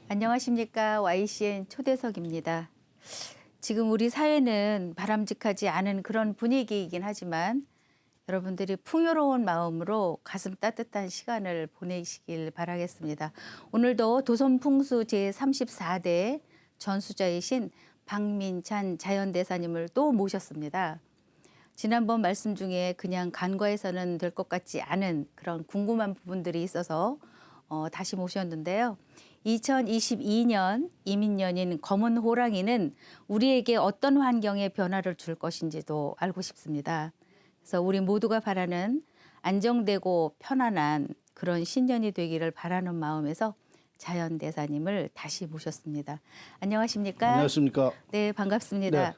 안녕하십니까. YCN 초대석입니다. 지금 우리 사회는 바람직하지 않은 그런 분위기이긴 하지만 여러분들이 풍요로운 마음으로 가슴 따뜻한 시간을 보내시길 바라겠습니다. 오늘도 도선풍수 제34대 전수자이신 박민찬 자연대사님을 또 모셨습니다. 지난번 말씀 중에 그냥 간과해서는 될 것 같지 않은 그런 궁금한 부분들이 있어서 다시 모셨는데요. 2022년 이민년인 검은 호랑이는 우리에게 어떤 환경의 변화를 줄 것인지도 알고 싶습니다. 그래서 우리 모두가 바라는 안정되고 편안한 그런 신년이 되기를 바라는 마음에서 자연대사님을 다시 모셨습니다. 안녕하십니까? 안녕하십니까? 네, 반갑습니다.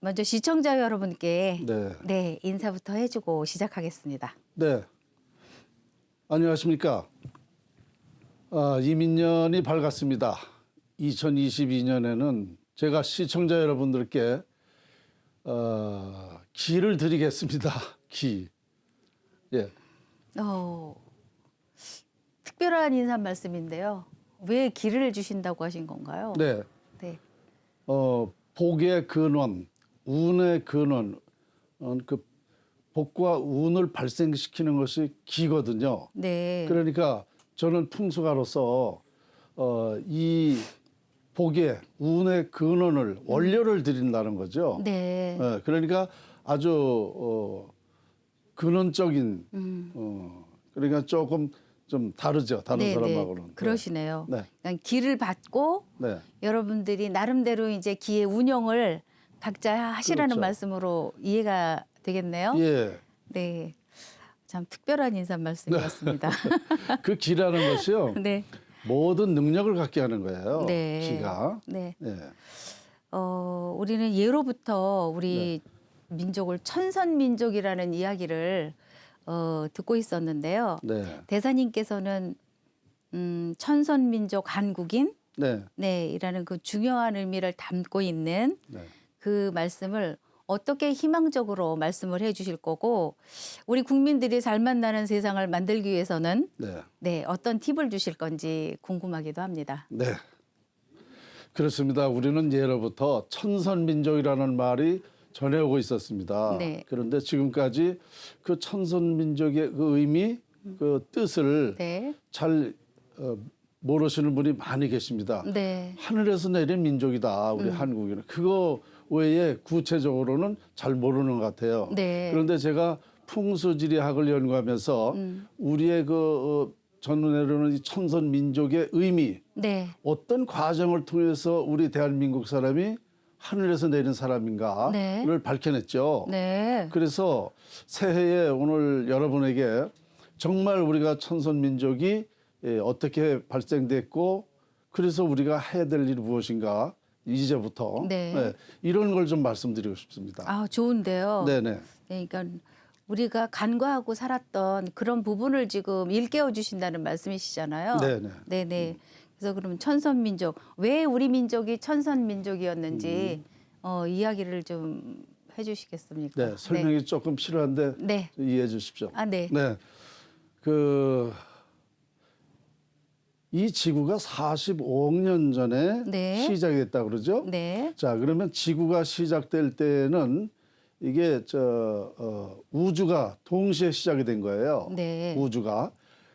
먼저 시청자 여러분께 네, 인사부터 해주고 시작하겠습니다. 네. 안녕하십니까? 이민년이 밝았습니다. 2022년에는 제가 시청자 여러분들께 기를 드리겠습니다. 기. 예. 특별한 인사 말씀인데요. 왜 기를 주신다고 하신 건가요? 네. 네. 복의 근원, 운의 근원, 그 복과 운을 발생시키는 것이 기거든요. 네. 그러니까 저는 풍수가로서 이 복의 운의 근원을 원료를 드린다는 거죠. 네. 그러니까 아주 근원적인 그러니까 조금 좀 다르죠. 다른 사람하고는. 그러시네요. 네. 그러니까 기를 받고 네. 여러분들이 나름대로 이제 기의 운영을 각자 하시라는 그렇죠. 말씀으로 이해가 되겠네요. 예. 네. 참 특별한 인사 말씀이었습니다. 그 기라는 것이요. 네. 모든 능력을 갖게 하는 거예요. 네. 기가. 네. 예. 우리는 예로부터 우리 민족을 천선민족이라는 이야기를 듣고 있었는데요. 네. 대사님께서는 천선민족 한국인 네. 네, 이라는 그 중요한 의미를 담고 있는 네. 그 말씀을 어떻게 희망적으로 말씀을 해 주실 거고 우리 국민들이 잘 만나는 세상을 만들기 위해서는 네. 네, 어떤 팁을 주실 건지 궁금하기도 합니다. 네. 그렇습니다. 우리는 예로부터 천선민족이라는 말이 전해오고 있었습니다. 네. 그런데 지금까지 그 천선민족의 그 의미, 그 뜻을 네. 잘 모르시는 분이 많이 계십니다. 네. 하늘에서 내린 민족이다, 우리 한국인은. 그거 외에 구체적으로는 잘 모르는 것 같아요. 네. 그런데 제가 풍수지리학을 연구하면서 우리의 전해오는 이 천선민족의 의미, 네. 어떤 과정을 통해서 우리 대한민국 사람이 하늘에서 내린 사람인가를 네. 밝혀냈죠. 네. 그래서 새해에 오늘 여러분에게 정말 우리가 천선민족이 어떻게 발생됐고 그래서 우리가 해야 될 일이 무엇인가 이제부터 네. 이런 걸 좀 말씀드리고 싶습니다. 아, 좋은데요. 네네. 네, 그러니까 우리가 간과하고 살았던 그런 부분을 지금 일깨워 주신다는 말씀이시잖아요. 네네. 네네. 그래서 그러면 천선민족, 왜 우리 민족이 천선민족이었는지 이야기를 좀 해주시겠습니까? 네, 설명이 조금 필요한데 네. 이해해 주십시오. 아, 네. 네. 이 지구가 45억 년 전에 네. 시작이 됐다 그러죠? 네. 자, 그러면 지구가 시작될 때는 이게 우주가 동시에 시작이 된 거예요. 네. 우주가.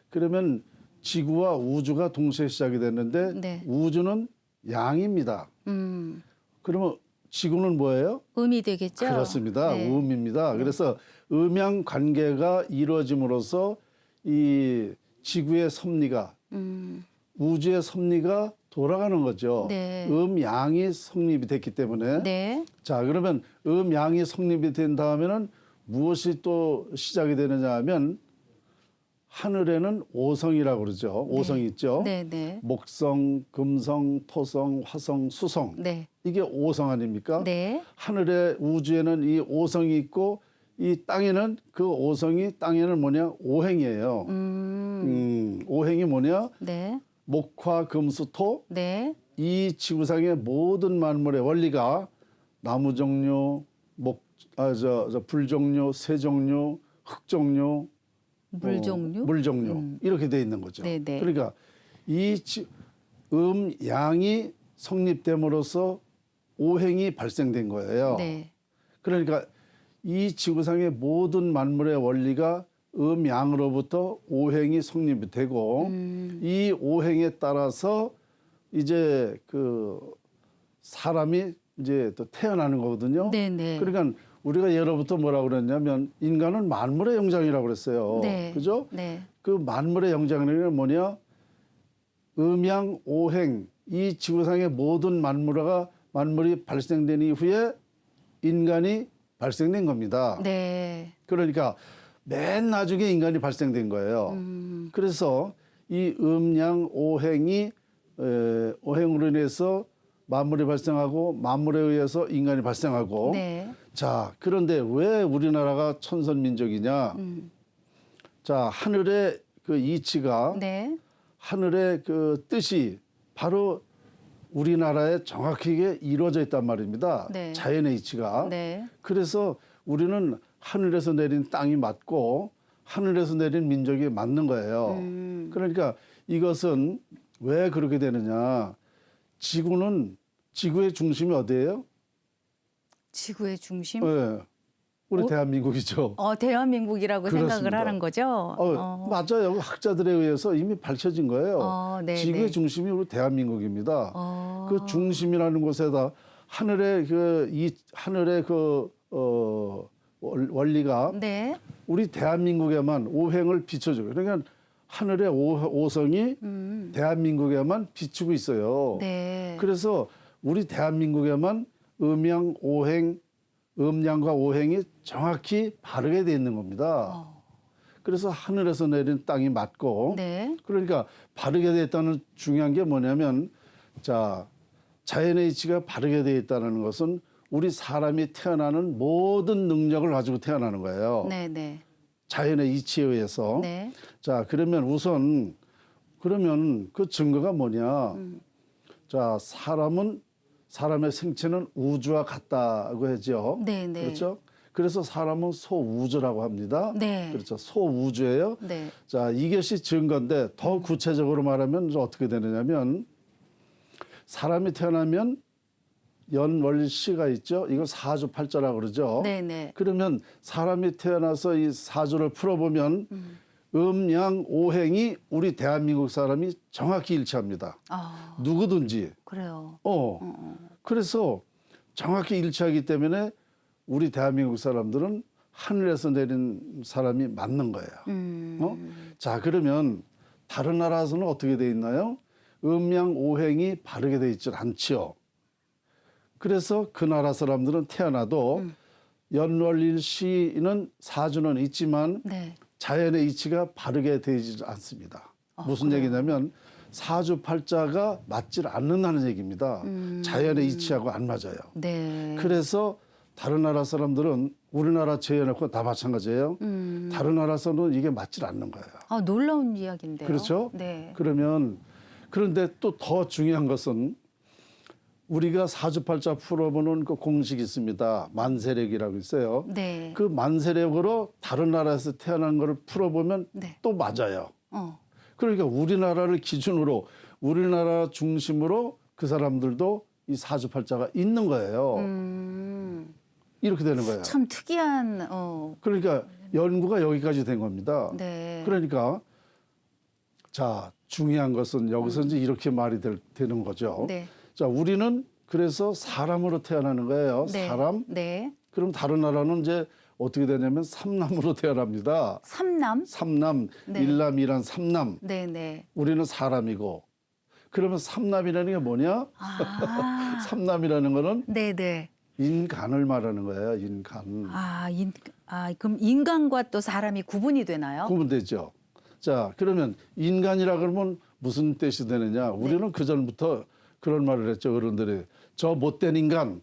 그러면 지구와 우주가 동시에 시작이 됐는데 네. 우주는 양입니다. 그러면 지구는 뭐예요? 음이 되겠죠? 그렇습니다. 네. 음입니다. 그래서 음양 관계가 이루어짐으로써 이 지구의 섭리가 우주의 섭리가 돌아가는 거죠. 네. 음양이 성립이 됐기 때문에. 네. 자, 그러면 음양이 성립이 된 다음에는 무엇이 또 시작이 되느냐 하면 하늘에는 오성이라고 그러죠. 오성이 있죠. 네. 네. 목성, 금성, 토성, 화성, 수성. 네. 이게 오성 아닙니까? 네. 하늘에 우주에는 이 오성이 있고 이 땅에는 그 오성이 땅에는 뭐냐? 오행이에요. 오행이 뭐냐? 네. 목화, 금수, 토. 네. 이 지구상의 모든 만물의 원리가 나무 종류, 불 종류, 새 종류, 흙 종류, 물 종류? 물 종류 이렇게 돼 있는 거죠. 네네. 그러니까 음양이 성립됨으로써 오행이 발생된 거예요. 네. 그러니까 이 지구상의 모든 만물의 원리가 음양으로부터 오행이 성립이 되고 이 오행에 따라서 이제 그 사람이 이제 또 태어나는 거거든요. 네네. 그러니까 우리가 예로부터 뭐라고 그랬냐면 인간은 만물의 영장이라고 그랬어요. 네. 그죠? 네. 그 만물의 영장이란 뭐냐? 음양 오행 이 지구상의 모든 만물이 발생된 이후에 인간이 발생된 겁니다. 네. 그러니까 맨 나중에 인간이 발생된 거예요. 그래서 이 음양 오행이 오행으로 인해서 만물이 발생하고 만물에 의해서 인간이 발생하고 네. 자 그런데 왜 우리나라가 천선민족이냐? 자 하늘의 그 이치가 네. 하늘의 그 뜻이 바로 우리나라에 정확하게 이루어져 있단 말입니다. 네. 자연의 이치가. 네. 그래서 우리는 하늘에서 내린 땅이 맞고 하늘에서 내린 민족이 맞는 거예요. 그러니까 이것은 왜 그렇게 되느냐. 지구의 중심이 어디예요? 지구의 중심? 네. 우리 대한민국이죠. 대한민국이라고 그렇습니다. 생각을 하는 거죠? 맞아요. 학자들에 의해서 이미 밝혀진 거예요. 네, 지구의 네. 중심이 우리 대한민국입니다. 그 중심이라는 곳에다 하늘의 원리가 네. 우리 대한민국에만 오행을 비춰줘요. 그러니까 하늘의 오성이 대한민국에만 비추고 있어요. 네. 그래서 우리 대한민국에만 음양과 오행이 정확히 바르게 돼 있는 겁니다. 그래서 하늘에서 내린 땅이 맞고 네. 그러니까 바르게 돼 있다는 중요한 게 뭐냐면 자 자연의 이치가 바르게 돼 있다는 것은 우리 사람이 태어나는 모든 능력을 가지고 태어나는 거예요. 네. 네. 자연의 이치에 의해서. 네. 자 그러면 그 증거가 뭐냐? 자 사람의 생체는 우주와 같다고 하죠. 네, 네. 그렇죠? 그래서 사람은 소우주라고 합니다. 네. 그렇죠. 소우주예요. 네. 자, 이것이 증거인데 더 구체적으로 말하면 어떻게 되느냐면 사람이 태어나면 연월시가 있죠. 이걸 사주팔자라고 그러죠. 네, 네. 그러면 사람이 태어나서 이 사주를 풀어보면 음양 오행이 우리 대한민국 사람이 정확히 일치합니다. 누구든지. 그래요. 그래서 정확히 일치하기 때문에 우리 대한민국 사람들은 하늘에서 내린 사람이 맞는 거예요. 자, 그러면 다른 나라에서는 어떻게 돼 있나요? 음양 오행이 바르게 돼 있질 않지요. 그래서 그 나라 사람들은 태어나도 연월일시는 사주는 있지만 네. 자연의 이치가 바르게 되지 않습니다. 무슨 얘기냐면 사주팔자가 맞질 않는다는 얘기입니다. 자연의 이치하고 안 맞아요. 네. 그래서 다른 나라 사람들은 우리나라 제외놓고 다 마찬가지예요. 다른 나라에서는 이게 맞질 않는 거예요. 놀라운 이야기인데요. 그렇죠? 네. 그런데 또 더 중요한 것은 우리가 사주팔자 풀어보는 그 공식이 있습니다. 만세력이라고 있어요. 네. 그 만세력으로 다른 나라에서 태어난 거를 풀어보면 네. 또 맞아요. 어. 그러니까 우리나라를 기준으로 우리나라 중심으로 그 사람들도 이 사주팔자가 있는 거예요. 이렇게 되는 거예요. 참 특이한 그러니까 연구가 여기까지 된 겁니다. 네. 그러니까 자 중요한 것은 여기서 이제 이렇게 말이 되는 거죠. 네. 자 우리는 그래서 사람으로 태어나는 거예요. 네. 사람. 네. 그럼 다른 나라는 이제 어떻게 되냐면 삼남으로 태어납니다. 삼남? 삼남, 네. 일남, 이란 삼남. 네, 네. 우리는 사람이고. 그러면 삼남이라는 게 뭐냐? 삼남이라는 거는 네, 네. 인간을 말하는 거예요. 인간. 그럼 인간과 또 사람이 구분이 되나요? 구분되죠. 자, 그러면 인간이라 그러면 무슨 뜻이 되느냐? 우리는 그 전부터 그런 말을 했죠. 어른들이 저 못된 인간,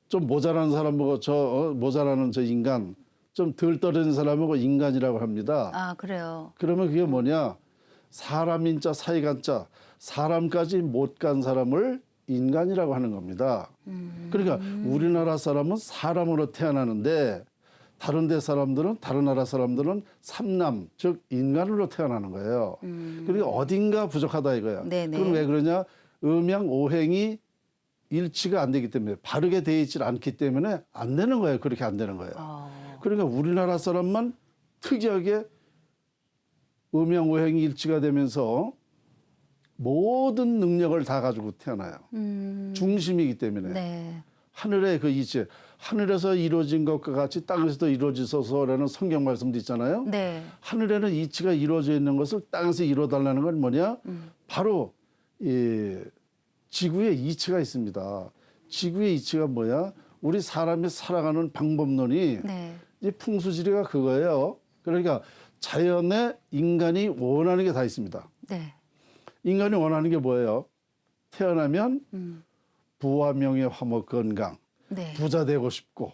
좀 모자라는 사람하고 모자라는 저 인간, 좀 덜 떨어진 사람하고 인간이라고 합니다. 그래요. 그러면 그게 뭐냐? 사람인자 사이간자 사람까지 못 간 사람을 인간이라고 하는 겁니다. 그러니까 우리나라 사람은 사람으로 태어나는데 다른 데 사람들은 다른 나라 사람들은 삼남 즉 인간으로 태어나는 거예요. 그러니까 어딘가 부족하다 이거야. 네네. 그럼 왜 그러냐? 음양 오행이 일치가 안 되기 때문에 바르게 돼 있지 않기 때문에 안 되는 거예요. 그렇게 안 되는 거예요. 그러니까 우리나라 사람만 특이하게 음양 오행이 일치가 되면서 모든 능력을 다 가지고 태어나요. 중심이기 때문에. 네. 하늘의 그 이치, 하늘에서 이루어진 것과 같이 땅에서도 이루어지소서라는 성경 말씀도 있잖아요. 네. 하늘에는 이치가 이루어져 있는 것을 땅에서 이루어달라는 건 뭐냐? 바로 이 지구에 이치가 있습니다. 지구의 이치가 뭐야? 우리 사람이 살아가는 방법론이 네. 이 풍수지리가 그거예요. 그러니까 자연에 인간이 원하는 게 다 있습니다. 네. 인간이 원하는 게 뭐예요? 태어나면 부와 명예, 화목, 건강, 네. 부자 되고 싶고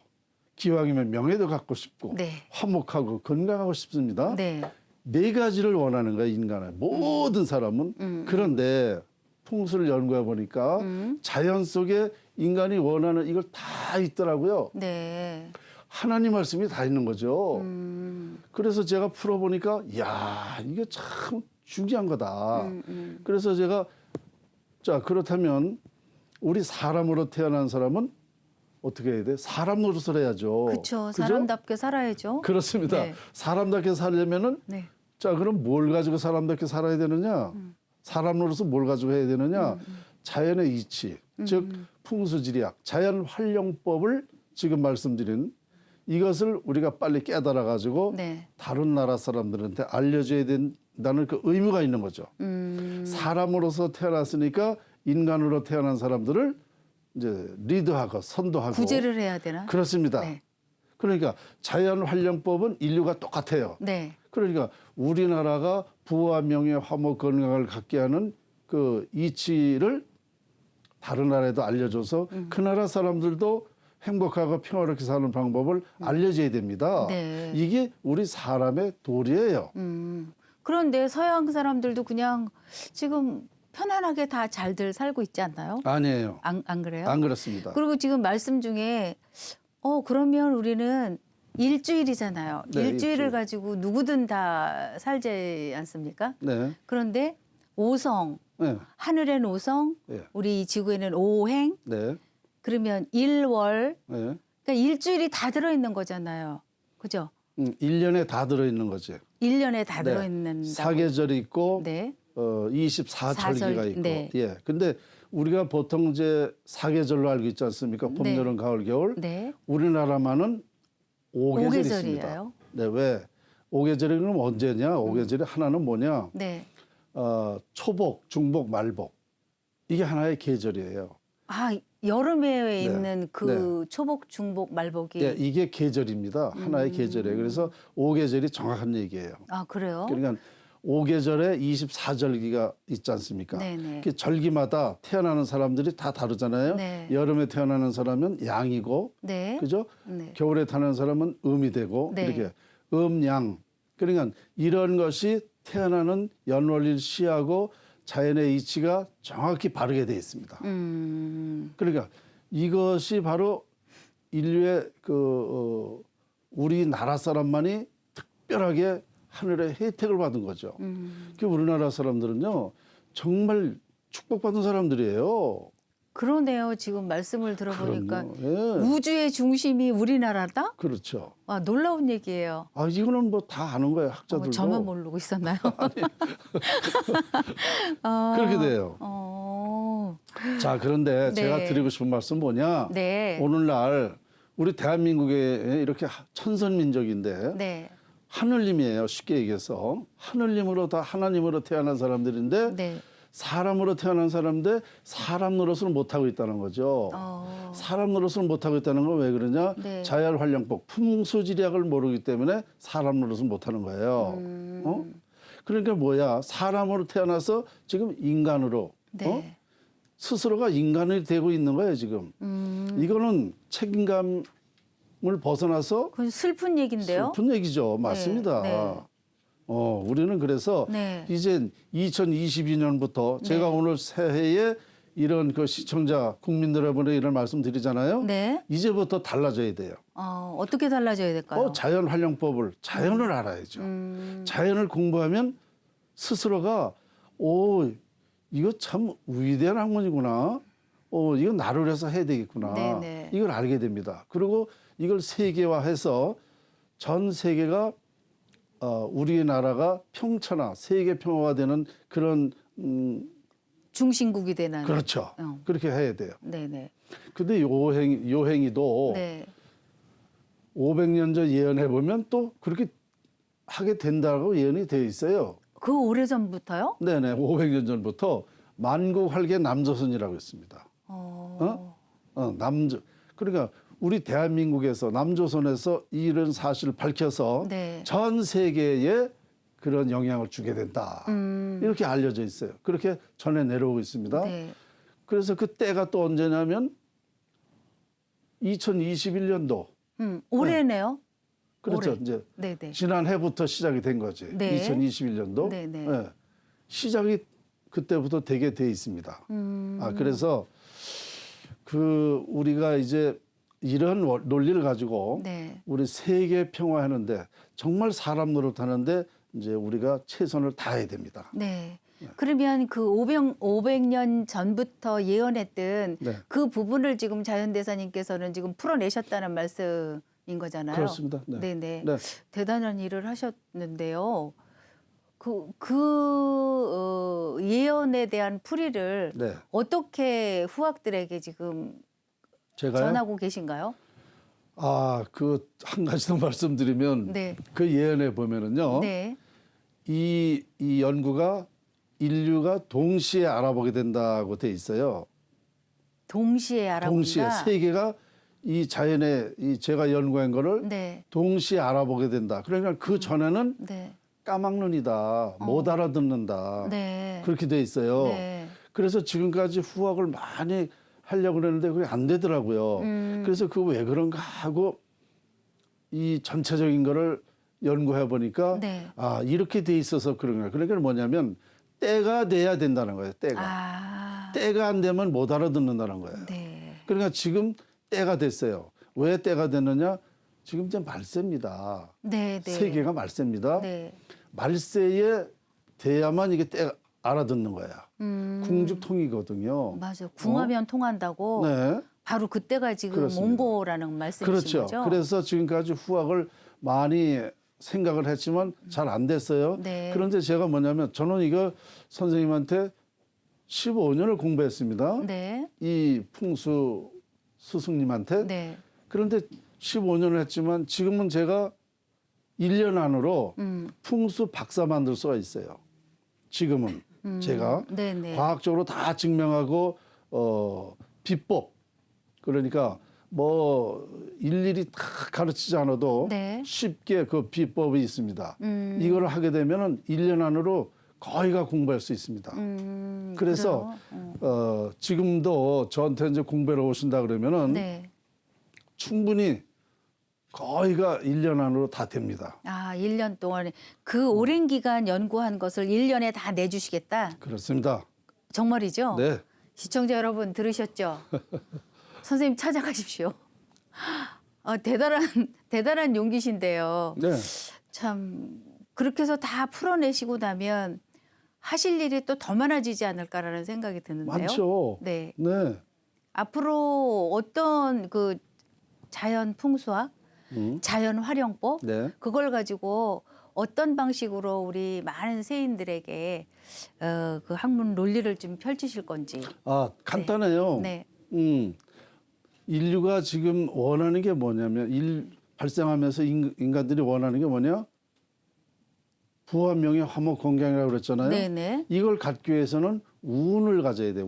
기왕이면 명예도 갖고 싶고 네. 화목하고 건강하고 싶습니다. 네. 네 가지를 원하는 거예요, 인간은. 모든 사람은. 그런데 풍수를 연구해 보니까 자연 속에 인간이 원하는 이걸 다 있더라고요. 네. 하나님 말씀이 다 있는 거죠. 그래서 제가 풀어보니까 이야 이게 참 중요한 거다. 그래서 제가 자 그렇다면 우리 사람으로 태어난 사람은 어떻게 해야 돼? 사람 노릇을 해야죠. 그렇죠. 그죠? 사람답게 살아야죠. 그렇습니다. 네. 사람답게 살려면은 네. 자 그럼 뭘 가지고 사람답게 살아야 되느냐? 사람 노릇은 뭘 가지고 해야 되느냐? 자연의 이치, 즉 풍수지리학, 자연 활용법을 지금 말씀드린 이것을 우리가 빨리 깨달아 가지고 네. 다른 나라 사람들한테 알려줘야 된다는 그 의무가 있는 거죠. 사람으로서 태어났으니까 인간으로 태어난 사람들을 이제 리드하고 선도하고 구제를 해야 되나? 그렇습니다. 네. 그러니까 자연 활용법은 인류가 똑같아요. 네. 그러니까 우리나라가 부와 명예, 화목, 건강을 갖게 하는 그 이치를 다른 나라에도 알려줘서 그 나라 사람들도 행복하고 평화롭게 사는 방법을 알려줘야 됩니다. 네. 이게 우리 사람의 도리예요. 그런데 서양 사람들도 그냥 지금 편안하게 다 잘들 살고 있지 않나요? 아니에요. 안 그래요? 안 그렇습니다. 그리고 지금 말씀 중에 그러면 우리는 일주일이잖아요. 네, 일주일을 일주일. 가지고 누구든 다 살지 않습니까? 네. 그런데 오성, 네. 하늘엔 오성, 네. 우리 지구에는 오행, 네. 그러면 일월, 네. 그러니까 일주일이 다 들어있는 거잖아요. 그죠? 1년에 다 들어있는 거지. 1년에 다 네. 들어있는 사계절이 있고 네. 24절기가 있고. 네. 예. 근데 우리가 보통 이제 사계절로 알고 있지 않습니까? 봄, 네. 여름, 가을, 겨울. 네. 우리나라만은 5계절이 있습니다. 오계절이에요? 네, 왜? 5계절이 그럼 언제냐? 5계절이 하나는 뭐냐? 네. 초복, 중복, 말복. 이게 하나의 계절이에요. 아, 여름에 네. 있는 그 초복, 중복, 말복이. 예, 이게 계절입니다. 하나의 계절이에요. 그래서 5계절이 정확한 얘기예요. 아, 그래요? 그러니까 5계절에 24절기가 있지 않습니까? 네네. 그 절기마다 태어나는 사람들이 다 다르잖아요. 네. 여름에 태어나는 사람은 양이고, 네. 그죠? 네. 겨울에 태어나는 사람은 음이 되고, 네. 이렇게 음양. 그러니까 이런 것이 태어나는 연월일 시하고 자연의 이치가 정확히 바르게 되어 있습니다. 그러니까 이것이 바로 인류의 우리나라 사람만이 특별하게 하늘의 혜택을 받은 거죠. 그 우리나라 사람들은요 정말 축복받은 사람들이에요. 그러네요. 지금 말씀을 들어보니까 그럼요. 예. 우주의 중심이 우리나라다? 그렇죠. 와, 놀라운 얘기예요. 아 이거는 뭐 다 아는 거예요 학자들도. 저만 모르고 있었나요? 그렇게 돼요. 자 그런데 네. 제가 드리고 싶은 말씀 뭐냐? 네. 오늘날 우리 대한민국에 이렇게 천선민족인데 네. 하늘님이에요. 쉽게 얘기해서 하늘님으로 다 하나님으로 태어난 사람들인데 네. 사람으로 태어난 사람인데 사람 노릇을 못하고 있다는 거죠. 사람 노릇을 못하고 있다는 건 왜 그러냐? 네. 자연 활용법, 풍수지리학을 모르기 때문에 사람 노릇을 못하는 거예요. 그러니까 뭐야? 사람으로 태어나서 지금 인간으로 네. 스스로가 인간이 되고 있는 거예요 지금. 이거는 책임감을 벗어나서 그건 슬픈 얘긴데요. 슬픈 얘기죠. 맞습니다. 네. 우리는 그래서 네. 이제 2022년부터 제가 오늘 새해에 이런 그 시청자 국민들 여러분의 이런 말씀 드리잖아요. 네. 이제부터 달라져야 돼요. 어떻게 달라져야 될까요? 자연 활용법을 자연을 알아야죠. 자연을 공부하면 스스로가 이거 참 위대한 학문이구나. 이거 나를 위해서 해야 되겠구나. 네네. 이걸 알게 됩니다. 그리고 이걸 세계화해서 전 세계가 우리나라가 평천하, 세계 평화가 되는 그런 중심국이 되는. 그렇죠. 어. 그렇게 해야 돼요. 네네. 근데 요행이도 네. 500년 전 예언해 보면 또 그렇게 하게 된다고 예언이 되어 있어요. 그 오래전부터요? 네네, 500년 전부터 만국활개 남조선이라고 했습니다. 그러니까 우리 대한민국에서 남조선에서 이런 사실을 밝혀서 네. 전 세계에 그런 영향을 주게 된다. 이렇게 알려져 있어요. 그렇게 전해 내려오고 있습니다. 네. 그래서 그 때가 또 언제냐면 2021년도. 올해네요. 그렇죠. 올해. 이제 네네. 지난해부터 시작이 된 거지. 네. 2021년도. 네네. 시작이 그때부터 되게 돼 있습니다. 그래서 우리가 이제 이런 논리를 가지고 네. 우리 세계 평화하는데 정말 사람 노릇하는데 이제 우리가 최선을 다해야 됩니다. 네. 그러면 그 500년 전부터 예언했던 네. 그 부분을 지금 자연대사님께서는 지금 풀어내셨다는 말씀인 거잖아요. 그렇습니다. 네. 네네. 네. 대단한 일을 하셨는데요. 예언에 대한 풀이를 네. 어떻게 후학들에게 지금 제가요? 전하고 계신가요? 그 한 가지 더 말씀드리면 네. 그 예언에 보면은요. 네. 이 연구가 인류가 동시에 알아보게 된다고 돼 있어요. 동시에 알아본다. 동시에 세계가 이 자연의 제가 연구한 거를 네. 동시에 알아보게 된다. 그러니까 그 전에는 네. 까막눈이다, 못 알아듣는다. 네. 그렇게 돼 있어요. 네. 그래서 지금까지 후학을 많이 하려고 그랬는데 그게 안 되더라고요. 그래서 그거 왜 그런가 하고 이 전체적인 거를 연구해 보니까 네. 이렇게 돼 있어서 그런 거예요. 그러니까 뭐냐면 때가 돼야 된다는 거예요. 때가. 때가 안 되면 못 알아듣는다는 거예요. 네. 그러니까 지금 때가 됐어요. 왜 때가 됐느냐? 지금 이제 말세입니다. 네. 네. 세계가 말세입니다. 네. 말세에 돼야만 이게 때가 알아듣는 거야. 궁죽통이거든요. 맞아. 궁하면 통한다고. 네. 바로 그때가 지금 그렇습니다. 온 거라는 말씀이신 그렇죠. 거죠? 그래서 지금까지 후학을 많이 생각을 했지만 잘 안 됐어요. 네. 그런데 제가 뭐냐면 저는 이거 선생님한테 15년을 공부했습니다. 네. 이 풍수 스승님한테. 네. 그런데 15년을 했지만 지금은 제가 1년 안으로 풍수 박사 만들 수가 있어요. 지금은 제가 네네. 과학적으로 다 증명하고 비법 그러니까 뭐 일일이 다 가르치지 않아도 네. 쉽게 그 비법이 있습니다. 이걸 하게 되면은 1년 안으로 거의가 공부할 수 있습니다. 그래서 지금도 저한테 이제 공부하러 오신다 그러면은 네. 충분히 거의가 1년 안으로 다 됩니다. 1년 동안에 그 오랜 기간 연구한 것을 1년에 다 내주시겠다? 그렇습니다. 정말이죠? 네. 시청자 여러분 들으셨죠? 선생님 찾아가십시오. 대단한 용기신데요. 네. 참 그렇게 해서 다 풀어내시고 나면 하실 일이 또 더 많아지지 않을까라는 생각이 드는데요. 많죠. 네. 네. 앞으로 어떤 그 자연 풍수학, 자연 활용법 네. 그걸 가지고 어떤 방식으로 우리 많은 세인들에게 그 학문 논리를 좀 펼치실 건지. 간단해요. 네. 인류가 지금 원하는 게 뭐냐면 발생하면서 인간들이 원하는 게 뭐냐? 부와 명예, 화목, 건강이라고 그랬잖아요. 네네. 이걸 갖기 위해서는 운을 가져야 돼.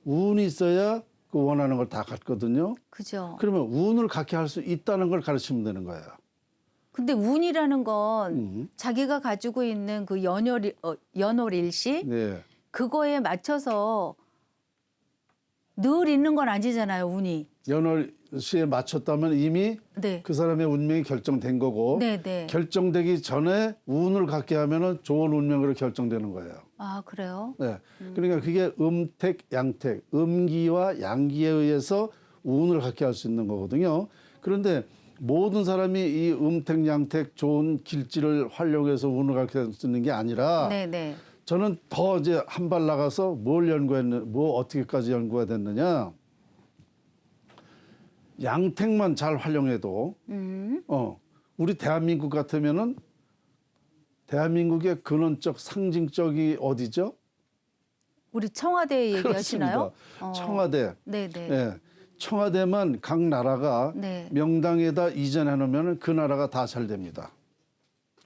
운이 있어야 그 원하는 걸 다 갖거든요. 그죠. 그러면 운을 갖게 할 수 있다는 걸 가르치면 되는 거예요. 근데 운이라는 건 자기가 가지고 있는 그 연월일시 네. 그거에 맞춰서 늘 있는 건 아니잖아요, 운이. 연월시에 맞췄다면 이미 네. 그 사람의 운명이 결정된 거고 네네. 결정되기 전에 운을 갖게 하면은 좋은 운명으로 결정되는 거예요. 그래요? 네. 그러니까 그게 음택, 양택, 음기와 양기에 의해서 운을 갖게 할 수 있는 거거든요. 그런데 모든 사람이 이 음택, 양택 좋은 길지를 활용해서 운을 가르쳐 쓰는 게 아니라 네네. 저는 더 이제 한 발 나가서 뭐 어떻게까지 연구가 됐느냐. 양택만 잘 활용해도 우리 대한민국 같으면은 대한민국의 근원적 상징적이 어디죠? 우리 청와대 얘기하시나요? 그렇습니다. 청와대. 네네. 예. 청와대만 각 나라가 네. 명당에다 이전해 놓으면 그 나라가 다 잘 됩니다.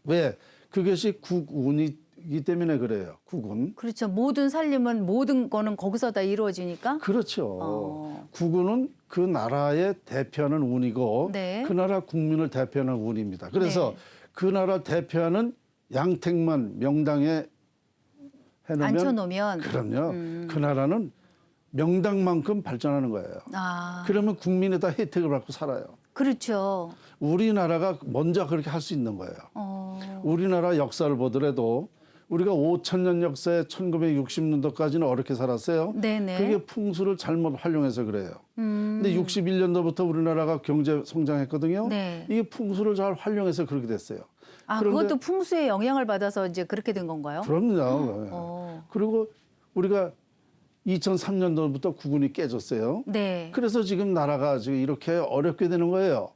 왜? 그것이 국운이기 때문에 그래요. 국운. 그렇죠. 모든 살림은 모든 거는 거기서 다 이루어지니까. 그렇죠. 국운은 그 나라의 대표하는 운이고 네. 그 나라 국민을 대표하는 운입니다. 그래서 네. 그 나라 대표하는 양택만 명당에 해놓으면 앉혀놓으면. 그럼요. 그 나라는 명당만큼 발전하는 거예요. 아, 그러면 국민이 다 혜택을 받고 살아요. 그렇죠. 우리나라가 먼저 그렇게 할 수 있는 거예요. 우리나라 역사를 보더라도 우리가 5,000년 역사에 1960년도까지는 어렵게 살았어요. 네네. 그게 풍수를 잘못 활용해서 그래요. 근데 61년도부터 우리나라가 경제 성장했거든요. 네. 이게 풍수를 잘 활용해서 그렇게 됐어요. 아, 그런데- 그것도 풍수의 영향을 받아서 이제 그렇게 된 건가요? 그럼요. 그리고 우리가 2003년도부터 국운이 깨졌어요. 네. 그래서 지금 나라가 지금 이렇게 어렵게 되는 거예요.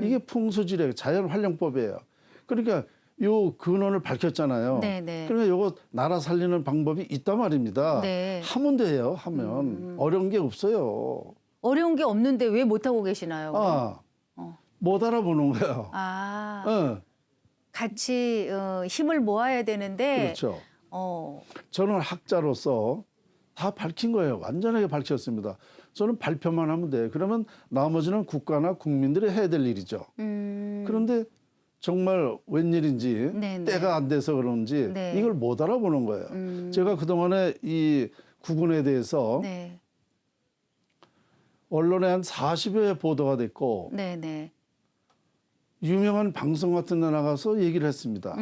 이게 풍수지례 자연 활용법이에요. 그러니까 요 근원을 밝혔잖아요. 네네. 그러니까 요거 나라 살리는 방법이 있단 말입니다. 네. 하면 돼요. 하면 어려운 게 없어요. 어려운 게 없는데 왜 못하고 계시나요? 못 알아보는 거예요. 아, 어, 같이 힘을 모아야 되는데. 그렇죠. 어, 저는 학자로서 다 밝힌 거예요. 완전하게 밝혔습니다. 저는 발표만 하면 돼요. 그러면 나머지는 국가나 국민들이 해야 될 일이죠. 그런데 정말 웬일인지 네네. 때가 안 돼서 그런지 네. 이걸 못 알아보는 거예요. 제가 그동안에 이 국운에 대해서 네. 언론에 한 40여 회 보도가 됐고 네네. 유명한 방송 같은 데 나가서 얘기를 했습니다.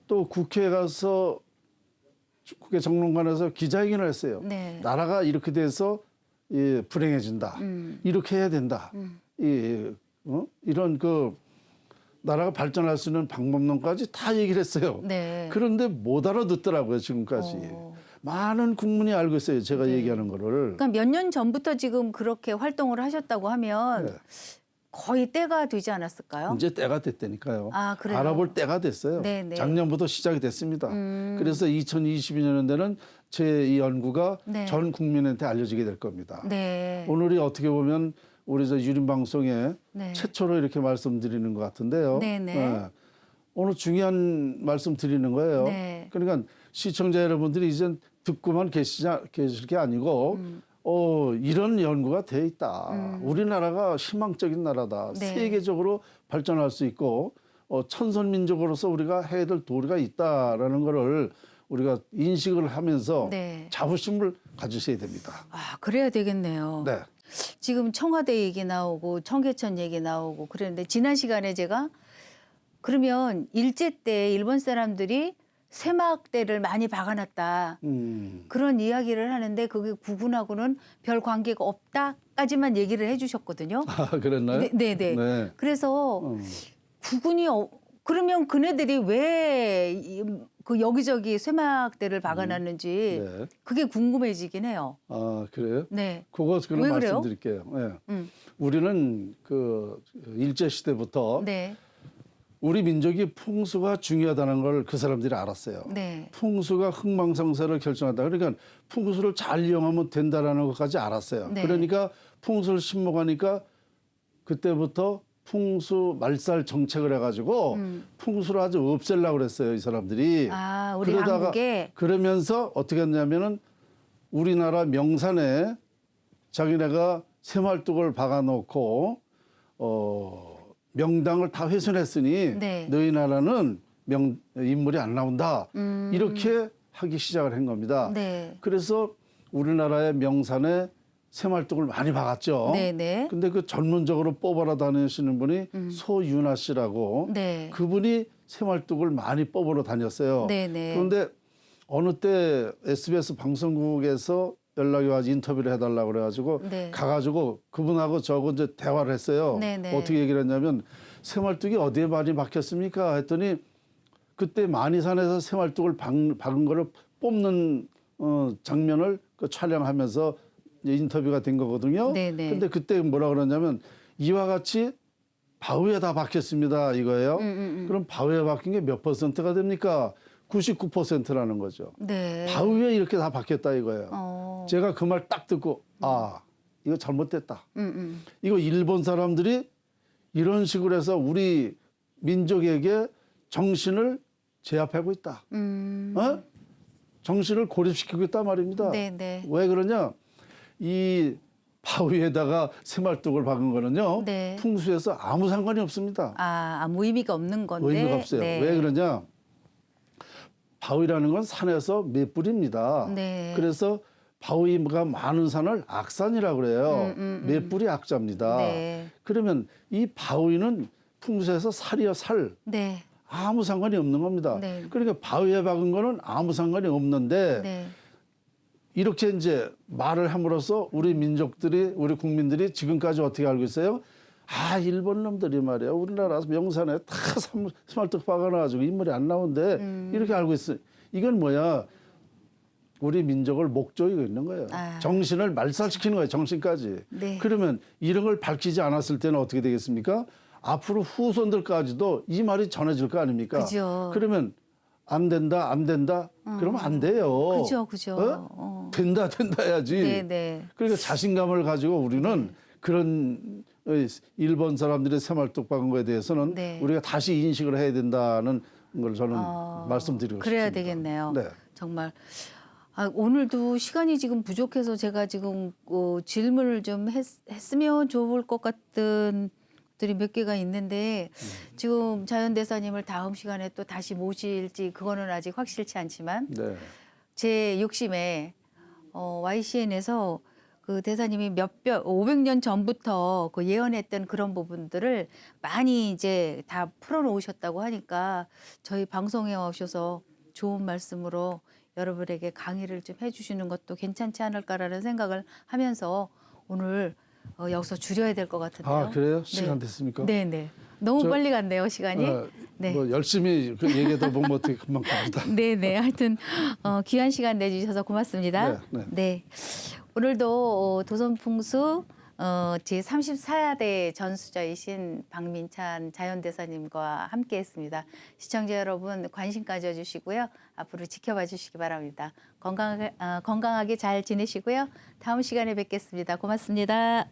또 국회에 가서 국회 정론관에서 기자회견을 했어요. 네. 나라가 이렇게 돼서 불행해진다. 이렇게 해야 된다. 이런 그 나라가 발전할 수 있는 방법론까지 다 얘기를 했어요. 네. 그런데 못 알아듣더라고요, 지금까지. 많은 국민이 알고 있어요, 제가 얘기하는 거를. 그러니까 몇 년 전부터 지금 그렇게 활동을 하셨다고 하면 네. 거의 때가 되지 않았을까요? 이제 때가 됐다니까요. 아, 그래요? 알아볼 때가 됐어요. 네네. 작년부터 시작이 됐습니다. 그래서 2022년에는 제 이 연구가 네. 전 국민한테 알려지게 될 겁니다. 네. 오늘이 어떻게 보면 우리 저 유림 방송에 네. 최초로 이렇게 말씀드리는 것 같은데요. 네네. 오늘 중요한 말씀 드리는 거예요. 네. 그러니까 시청자 여러분들이 이제 듣고만 계실 게 아니고 이런 연구가 돼 있다. 우리나라가 희망적인 나라다. 네. 세계적으로 발전할 수 있고 천선민족으로서 우리가 해야 될 도리가 있다라는 거를 우리가 인식을 하면서 네. 자부심을 가지셔야 됩니다. 아, 그래야 되겠네요. 네. 지금 청와대 얘기 나오고 청계천 얘기 나오고 그랬는데 지난 시간에 제가 그러면 일제 때 일본 사람들이 쇠막대를 많이 박아놨다. 그런 이야기를 하는데 그게 국군하고는 별 관계가 없다까지만 얘기를 해주셨거든요. 아, 그랬나요? 네네. 네. 그래서 국군이 그러면 그네들이 왜 그 여기저기 쇠막대를 박아놨는지 네. 그게 궁금해지긴 해요. 아, 그래요? 네. 그럼 왜 그래요? 말씀드릴게요. 네. 우리는 그 일제 시대부터 네. 우리 민족이 풍수가 중요하다는 걸 그 사람들이 알았어요. 네. 풍수가 흥망성쇠를 결정한다. 그러니까 풍수를 잘 이용하면 된다라는 것까지 알았어요. 네. 그러니까 풍수를 신목하니까 그때부터 풍수 말살 정책을 해가지고 풍수를 아주 없애려고 그랬어요, 이 사람들이. 아, 우리 한국에. 그러면서 어떻게 했냐면은 우리나라 명산에 자기네가 새말뚝을 박아놓고 명당을 다 훼손했으니 네. 너희 나라는 인물이 안 나온다. 이렇게 하기 시작을 한 겁니다. 네. 그래서 우리나라의 명산에 새말뚝을 많이 박았죠. 네네. 근데 그 전문적으로 뽑아라 다니시는 분이 소윤아 씨라고 네. 그분이 새말뚝을 많이 뽑으러 다녔어요. 네네. 그런데 어느 때 SBS 방송국에서 연락이 와서 인터뷰를 해달라고 그래가지고 네. 가가지고 그분하고 저하고 이제 대화를 했어요. 네네. 어떻게 얘기를 했냐면 새말뚝이 어디에 많이 박혔습니까? 했더니 그때 만이산에서 새말뚝을 박은 거를 뽑는 장면을 그 촬영하면서 이제 인터뷰가 된 거거든요. 네네. 근데 그때 뭐라 그러냐면 이와 같이 바위에 다 박혔습니다 이거예요. 그럼 바위에 박힌 게 몇 퍼센트가 됩니까? 99%라는 거죠. 네. 바위에 이렇게 다 박혔다 이거예요. 제가 그 말 딱 듣고 아 이거 잘못됐다. 이거 일본 사람들이 이런 식으로 해서 우리 민족에게 정신을 제압하고 있다. 어? 정신을 고립시키고 있단 말입니다. 네네. 왜 그러냐? 이 바위에다가 새말뚝을 박은 거는요. 네. 풍수에서 아무 상관이 없습니다. 아무 의미가 없는 건데. 의미가 없어요. 네. 왜 그러냐? 바위라는 건 산에서 맷불입니다. 네. 그래서 바위가 많은 산을 악산이라고 그래요. 맷불이 악자입니다. 네. 그러면 이 바위는 풍수에서 살이요 살. 네. 아무 상관이 없는 겁니다. 네. 그러니까 바위에 박은 거는 아무 상관이 없는데 네. 이렇게 이제 말을 함으로써 우리 민족들이 우리 국민들이 지금까지 어떻게 알고 있어요? 아 일본 놈들이 말이야 우리나라 명산에 다 스말뚝 박아놔가지고 인물이 안 나오는데 이렇게 알고 있어. 이건 뭐야? 우리 민족을 목조이고 있는 거예요. 아. 정신을 말살시키는 거예요. 정신까지. 네. 그러면 이런 걸 밝히지 않았을 때는 어떻게 되겠습니까? 앞으로 후손들까지도 이 말이 전해질 거 아닙니까? 그죠. 그러면 안 된다, 안 된다. 그러면 안 돼요. 그죠, 그죠. 어? 된다, 된다 해야지. 네네. 그러니까 자신감을 가지고 우리는 그런 일본 사람들의 새말뚝 박은 거에 대해서는 네. 우리가 다시 인식을 해야 된다는 걸 저는 말씀드리고 그래야 싶습니다. 되겠네요. 네. 정말. 오늘도 시간이 지금 부족해서 제가 지금 질문을 좀 했으면 좋을 것 같은 들이 몇 개가 있는데 지금 자연대사님을 다음 시간에 또 다시 모실지 그거는 아직 확실치 않지만 네. 제 욕심에 YCN에서 그 대사님이 500년 전부터 그 예언했던 그런 부분들을 많이 이제 다 풀어놓으셨다고 하니까 저희 방송에 오셔서 좋은 말씀으로 여러분에게 강의를 좀 해주시는 것도 괜찮지 않을까라는 생각을 하면서 오늘 여기서 줄여야 될 것 같은데요. 아 그래요? 시간 됐습니까? 네네. 너무 빨리 갔네요 시간이. 네. 뭐 열심히 그 얘기하다 보면 어떻게 금방 갑니다. 네네. 하여튼 귀한 시간 내주셔서 고맙습니다. 네. 네. 오늘도 도선풍수 제34대 전수자이신 박민찬 자연대사님과 함께했습니다. 시청자 여러분 관심 가져주시고요. 앞으로 지켜봐 주시기 바랍니다. 건강하게 잘 지내시고요. 다음 시간에 뵙겠습니다. 고맙습니다.